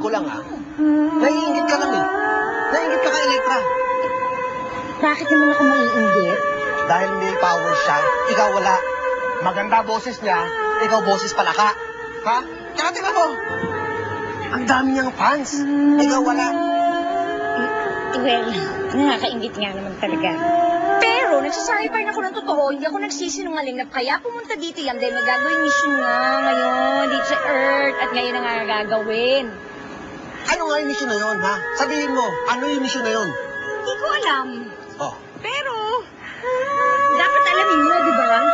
ko lang, ha? Naiingit ka lang, eh. Naiingit ka kay Elektra. Bakit naman ako maiinggit? Dahil may power siya, ikaw wala. Maganda boses niya, ikaw boses palaka. Ha? Kaya tingnan mo. Ang dami niyang fans. Ikaw wala. Well, nakakaingit nga naman talaga. Pero, nagsasabi pa rin ako ng totoo, hindi ako nagsisinungaling na kaya pumunta dito yan dahil magagawin mission nga ngayon dito sa Earth at ngayon na nga gagawin. Ano nga yung mission na yun, ha? Sabihin mo, ano yung mission na yun? Hindi ko alam. Oh. Pero, dapat alamin nyo, di ba?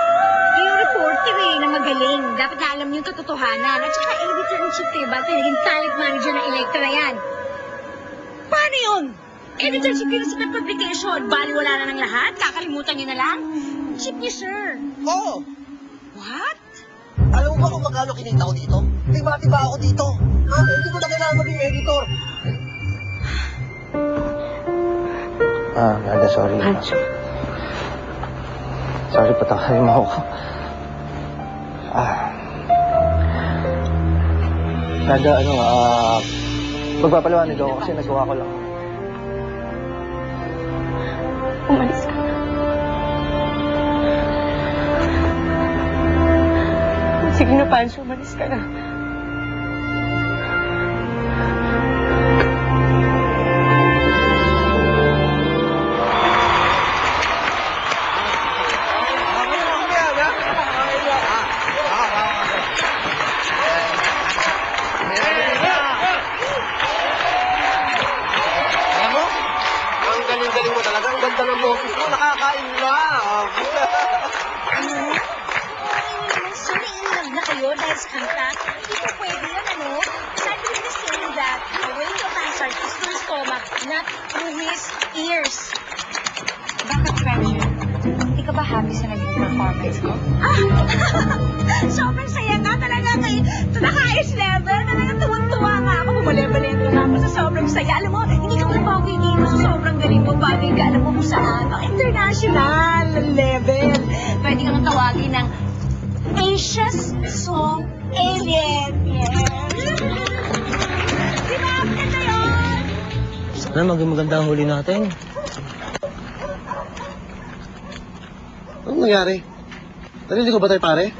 Yung reporter na magaling. Dapat na alam nyo yung katotohanan. At saka editor-in-chief kayo ba? Naging talent manager ng Elektra yan. Paano yun? Editor-in-chief kayo sa publication. Bali wala na ng lahat? Kakalimutan nyo na lang? Chief niyo, sir. Oo. What? Alam mo ba kung magkano kinita ko dito? Tiba-tiba ako dito. Ha? Hindi ko na kailangan maging editor. Nada, sorry. Pancho. Sorry, patawarin mo ako. Nada, magpapaliwanag ako kasi nagawa ko lang. Umalis ka na. Sige na, Pancho, umalis ka na. Alam mo, ang galing-galing mo talaga. Ang ganda ng boses mo. Nakakainla. So, naiilang na kayo dahil sa kanta? Hindi ko pwede yan, ano? Sabi nila saying that the way of answer is through his stomach, not through his ears. Bakit, Pancho? Hindi ka ba happy sa naging performance ko? Sobrang saya ka talaga kay to the highest level. Talaga tuwang-tuwa nga ako. Bumalebalento nga ako sa sobrang saya. Alam mo, hindi ka mabawi dito sa sobrang galing mo. Bagay ka, alam mo kung saan. Ang international level. Pwede kang tawagin ng Asia's Song Alien. Yes. Di ba? Maganda yun? Sana maging maganda ang huli natin. Anong nangyari? Narinig ko ba tayo, pare?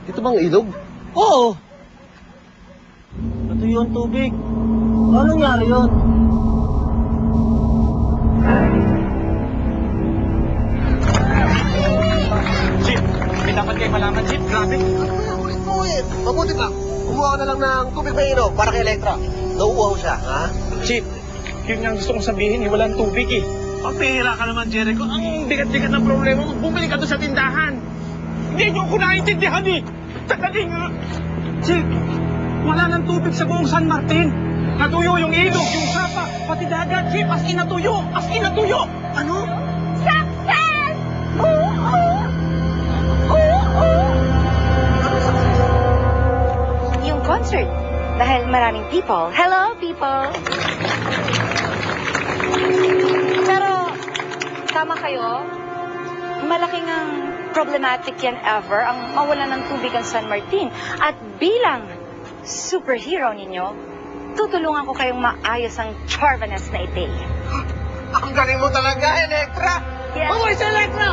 Ito bang ilog? Oo! Natuyo ang tubig. Ano nangyari yun? Chip, may dapat kayo malaman, Chip. Grabe. Ulit mo eh. Mabuti pa. Kumuha ka na lang ng tubig na inom para kay Elektra. Nauuhaw siya, ha? Chip, yun nga gusto kong sabihin, eh, walang tubig eh. Pampihira ka naman, Jericho. Ang bigat-bigat ng problema mo. Bumili ka doon sa tindahan. Hindi nyo ko naiintindihan eh. Sandali nga. Chip, wala nang tubig sa buong San Martin. Natuyo yung ilog, yung sapa, pati dagat, Chip. As in natuyo. As in natuyo. Ano? Success! Yung concert. Dahil maraming people. Hello, people! Pero, tama kayo. Malaking ang problematic yan ever, ang mawalan ng tubig ang San Martin. At bilang superhero ninyo, tutulungan ko kayong maayos ang Charvanas na ite. Ang galing mo talaga, Elektra! Yes. Mabuhay sa Elektra!